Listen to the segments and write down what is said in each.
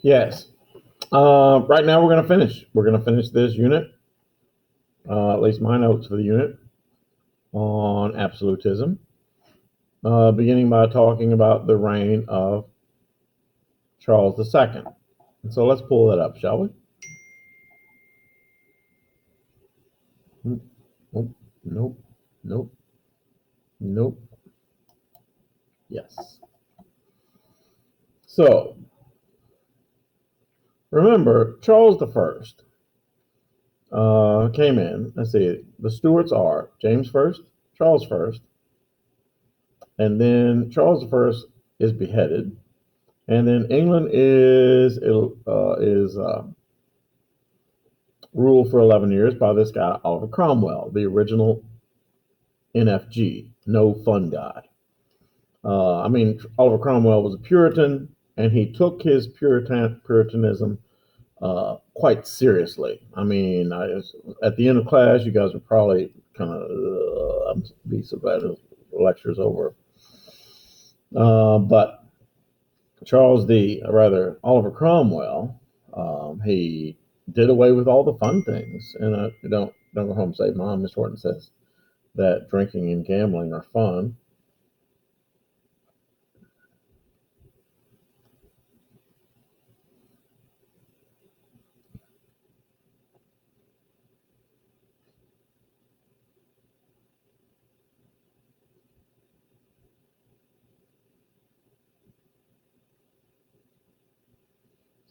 Yes. Right now we're going to finish. We're going to finish this unit, at least my notes for the unit on absolutism, beginning by talking about the reign of Charles II. And so let's pull that up, shall we? Nope, nope, nope, nope. Yes. So remember, Charles I came in. Let's see. The Stuarts are James first, Charles first, and then Charles I is beheaded, and then England is ruled for 11 years by this guy Oliver Cromwell, the original NFG, no fun guy. Oliver Cromwell was a Puritan, and he took his Puritanism quite seriously. At the end of class, you guys would probably kind of I'm be so glad the lecture's over. But Oliver Cromwell, he did away with all the fun things, and don't go home and say, "Mom, Miss Horton says that drinking and gambling are fun."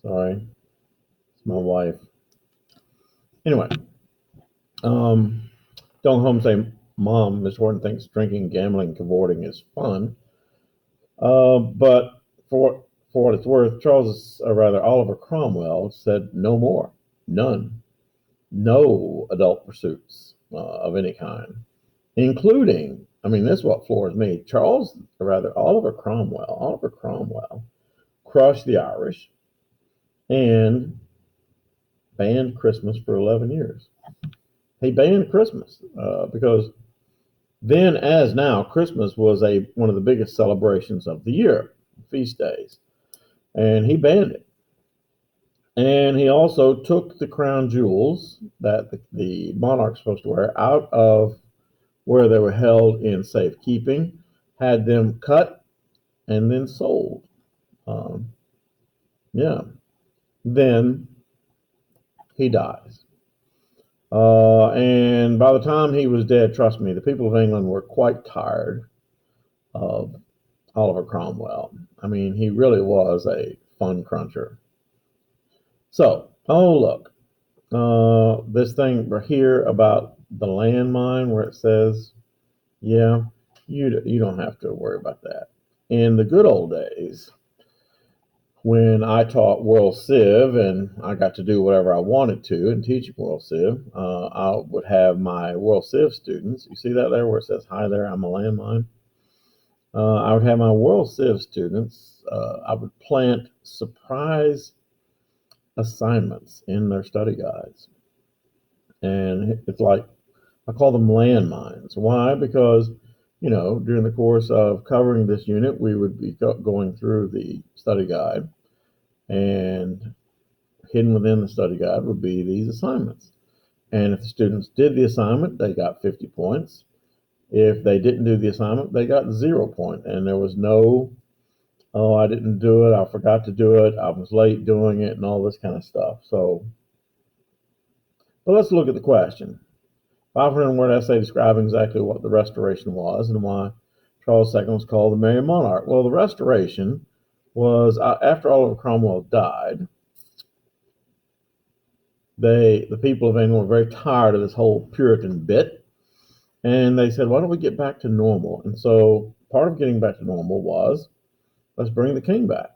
Sorry, it's my wife. Anyway, don't go home and say, "Mom, Miss Horton thinks drinking, gambling, cavorting is fun." But for what it's worth, Oliver Cromwell said no more, none, no adult pursuits of any kind, including. This is what floors me. Oliver Cromwell crushed the Irish and banned Christmas for 11 years. He banned Christmas because then, as now, Christmas was one of the biggest celebrations of the year, feast days, and he banned it. And he also took the crown jewels that the monarch's supposed to wear out of where they were held in safekeeping, had them cut and then sold. Um, yeah. Then he dies. And by the time he was dead, trust me, the people of England were quite tired of Oliver Cromwell. He really was a fun cruncher. So, look, this thing right here about the landmine where it says, yeah, you don't have to worry about that. In the good old days, when I taught World Civ and I got to do whatever I wanted to and teach World Civ, I would have my World Civ students. You see that there where it says, "Hi there, I'm a landmine." I would have my World Civ students. I would plant surprise assignments in their study guides, and it's like I call them landmines. Why? Because during the course of covering this unit, we would be going through the study guide, and hidden within the study guide would be these assignments. And if the students did the assignment, they got 50 points. If they didn't do the assignment, they got 0 points. And there was no, "Oh, I didn't do it, I forgot to do it, I was late doing it," and all this kind of stuff. But let's look at the question. 500-word essay describing exactly what the Restoration was and why Charles II was called the Merry Monarch. Well, the Restoration was after Oliver Cromwell died. The people of England were very tired of this whole Puritan bit, and they said, "Why don't we get back to normal?" And so part of getting back to normal was, let's bring the king back.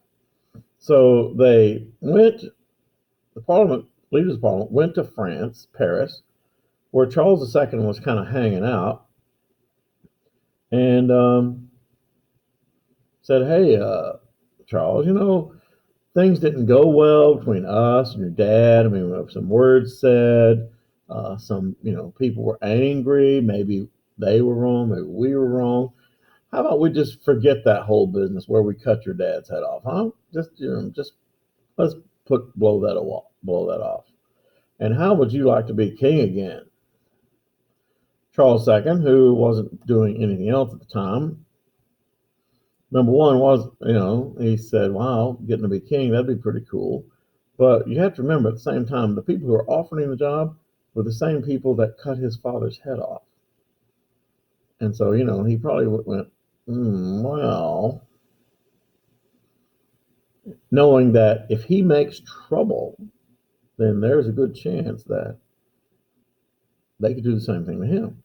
So the leaders of Parliament went to France, Paris, where Charles II was kind of hanging out, and said, "Hey, Charles, things didn't go well between us and your dad. Some words said, some, people were angry. Maybe they were wrong. Maybe we were wrong. How about we just forget that whole business where we cut your dad's head off, huh? Just Let's blow that off. And how would you like to be king again? Charles II, who wasn't doing anything else at the time, number one was, he said, wow, getting to be king, that'd be pretty cool. But you have to remember at the same time, the people who were offering him the job were the same people that cut his father's head off. And so, he probably went, well, knowing that if he makes trouble, then there's a good chance that they could do the same thing to him.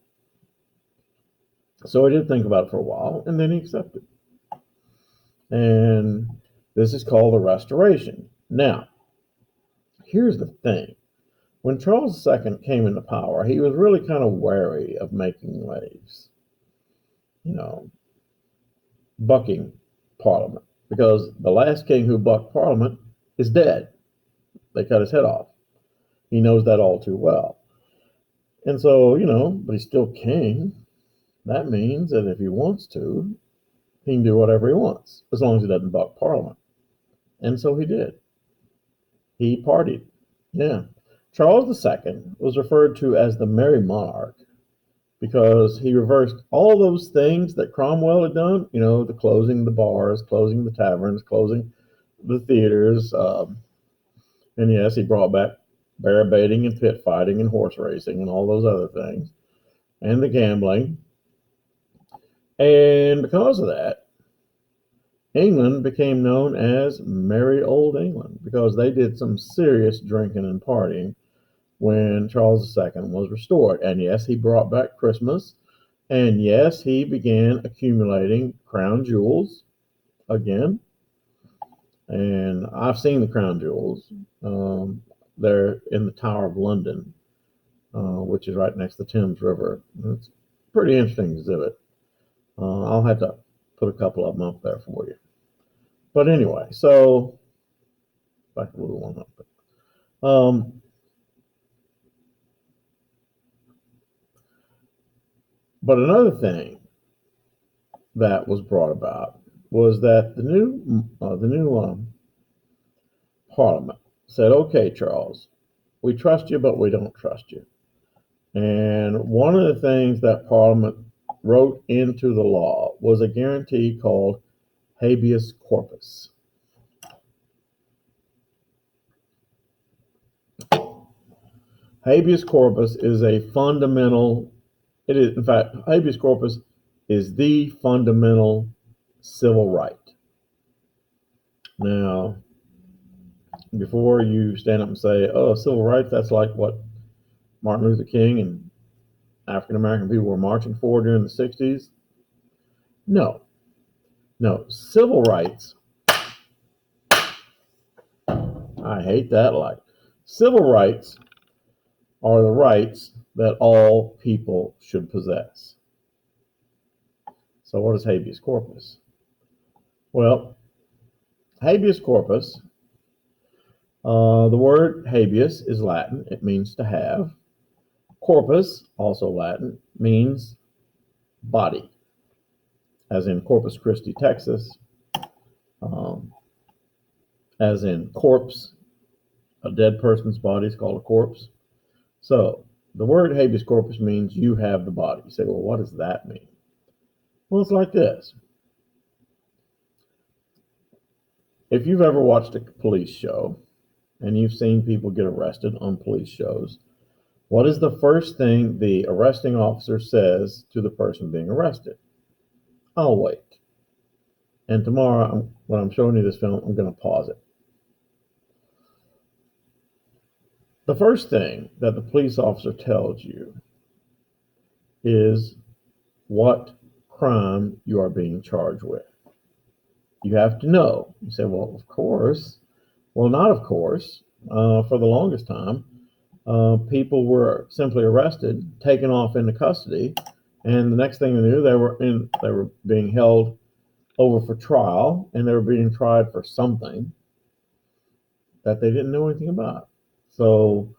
So he did think about it for a while, and then he accepted. And this is called the Restoration. Now, here's the thing. When Charles II came into power, he was really kind of wary of making waves, bucking Parliament, because the last king who bucked Parliament is dead. They cut his head off. He knows that all too well. And so, but he's still king. That means that if he wants to, he can do whatever he wants, as long as he doesn't buck Parliament. And so he did. He partied. Yeah. Charles II was referred to as the Merry Monarch because he reversed all those things that Cromwell had done, the closing the bars, closing the taverns, closing the theaters. And yes, he brought back bear baiting and pit fighting and horse racing and all those other things, and the gambling. And because of that, England became known as Merry Old England because they did some serious drinking and partying when Charles II was restored. And yes, he brought back Christmas. And yes, he began accumulating crown jewels again. And I've seen the crown jewels. They're in the Tower of London, which is right next to the Thames River. It's a pretty interesting exhibit. I'll have to put a couple of them up there for you. But anyway, so if I can move one up. But another thing that was brought about was that the new Parliament said, "Okay, Charles, we trust you, but we don't trust you." And one of the things that Parliament wrote into the law was a guarantee called habeas corpus. Habeas corpus is a fundamental, it is, in fact, habeas corpus is the fundamental civil right. Now, before you stand up and say, oh, civil rights, that's like what Martin Luther King and African American people were marching for during the 60s. No, civil rights, I hate that like. Civil rights are the rights that all people should possess. So what is habeas corpus? Well, habeas corpus, the word habeas is Latin. It means to have. Corpus, also Latin, means body, as in Corpus Christi, Texas, as in corpse. A dead person's body is called a corpse. So the word habeas corpus means you have the body. You say, well, what does that mean? Well, it's like this. If you've ever watched a police show and you've seen people get arrested on police shows, what is the first thing the arresting officer says to the person being arrested? I'll wait. And tomorrow, when I'm showing you this film, I'm going to pause it. The first thing that the police officer tells you is what crime you are being charged with. You have to know. You say, well, of course. Well, not of course. For the longest time, people were simply arrested, taken off into custody, and the next thing they knew, they were being held over for trial, and they were being tried for something that they didn't know anything about. So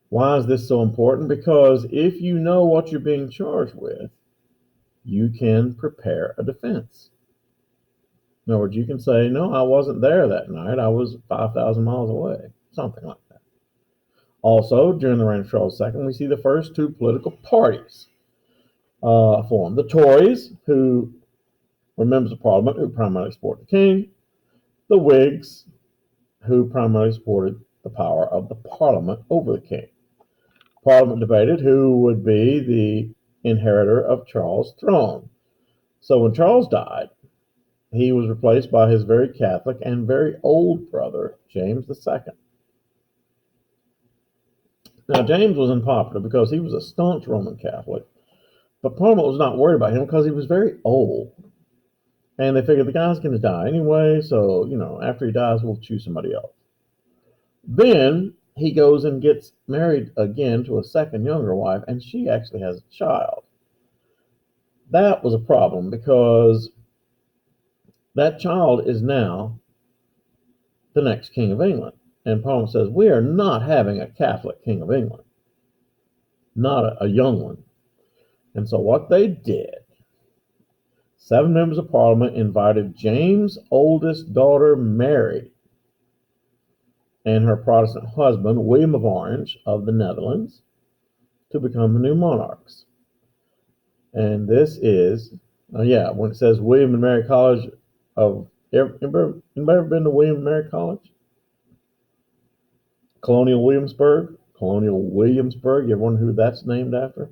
why is this so important? Because if you know what you're being charged with, you can prepare a defense. In other words, you can say, no, I wasn't there that night. I was 5,000 miles away, something like that. Also, during the reign of Charles II, we see the first two political parties formed. The Tories, who were members of Parliament who primarily supported the king. The Whigs, who primarily supported the power of the Parliament over the king. Parliament debated who would be the inheritor of Charles' throne. So when Charles died, he was replaced by his very Catholic and very old brother, James II. Now, James was unpopular because he was a staunch Roman Catholic, but Parliament was not worried about him because he was very old. And they figured the guy's going to die anyway, so, after he dies, we'll choose somebody else. Then he goes and gets married again to a second younger wife, and she actually has a child. That was a problem because that child is now the next King of England. And Parliament says, we are not having a Catholic King of England, not a young one. And so what they did, 7 members of Parliament invited James' oldest daughter, Mary, and her Protestant husband, William of Orange of the Netherlands, to become the new monarchs. And this is, when it says William and Mary College of, anybody ever been to William and Mary College? Colonial Williamsburg, you ever wonder who that's named after?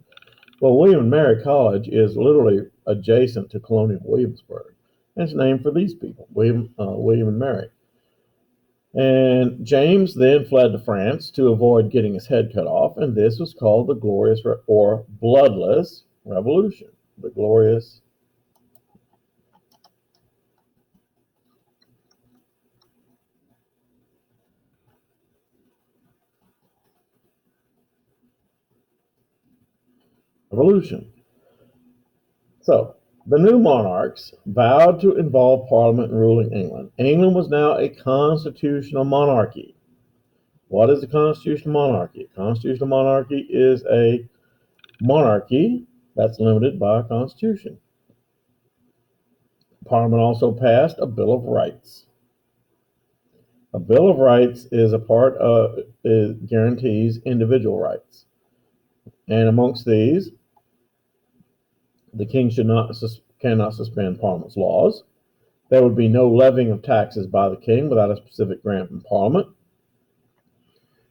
Well, William and Mary College is literally adjacent to Colonial Williamsburg. And it's named for these people, William and Mary. And James then fled to France to avoid getting his head cut off, and this was called the Glorious or Bloodless Revolution. The Glorious Revolution. So, the new monarchs vowed to involve Parliament in ruling England. England was now a constitutional monarchy. What is a constitutional monarchy? A constitutional monarchy is a monarchy that's limited by a constitution. Parliament also passed a Bill of Rights. A Bill of Rights is a part of, it guarantees individual rights. And amongst these, the king cannot suspend Parliament's laws. There would be no levying of taxes by the king without a specific grant from Parliament.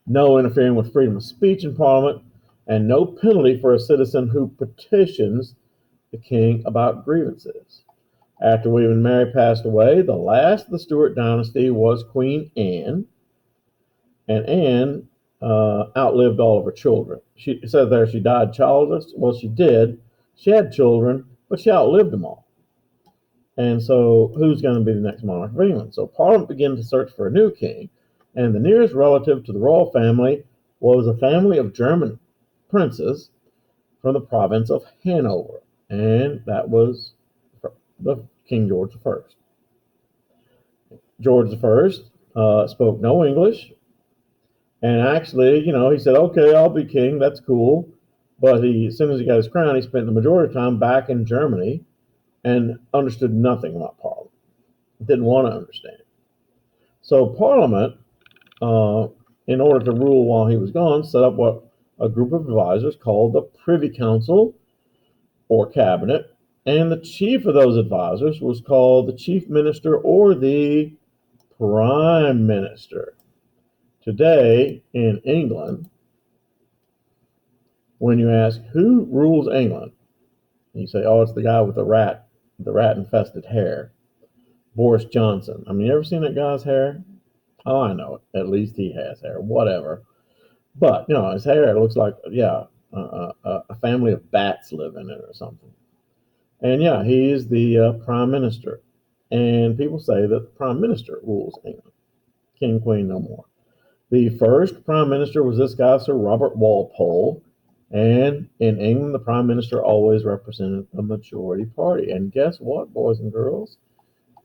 No interfering with freedom of speech in Parliament, and no penalty for a citizen who petitions the king about grievances. After William and Mary passed away, the last of the Stewart Dynasty was Queen Anne, and Anne outlived all of her children. She said there she died childless. Well, she did. She had children, but she outlived them all. And so who's going to be the next monarch of England? So Parliament began to search for a new king, and the nearest relative to the royal family was a family of German princes from the province of Hanover, and that was the King George I. George I spoke no English, and actually, he said, okay, I'll be king, that's cool, but as soon as he got his crown, he spent the majority of the time back in Germany and understood nothing about Parliament. Didn't want to understand. So Parliament, in order to rule while he was gone, set up what a group of advisors called the Privy Council or Cabinet, and the chief of those advisors was called the Chief Minister or the Prime Minister. Today in England, when you ask who rules England, you say, oh, it's the guy with the rat-infested hair, Boris Johnson. I mean, you ever seen that guy's hair? Oh, I know it. At least he has hair, whatever. But, his hair, it looks like, a family of bats live in it or something. And, he is the prime minister. And people say that the prime minister rules England. King, queen, no more. The first prime minister was this guy, Sir Robert Walpole. And in England, the prime minister always represented the majority party. And guess what, boys and girls?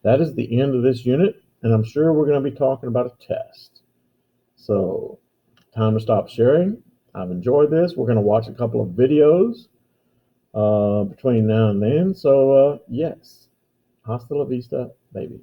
That is the end of this unit. And I'm sure we're going to be talking about a test. So, time to stop sharing. I've enjoyed this. We're going to watch a couple of videos between now and then. So, yes. Hasta la vista. Maybe.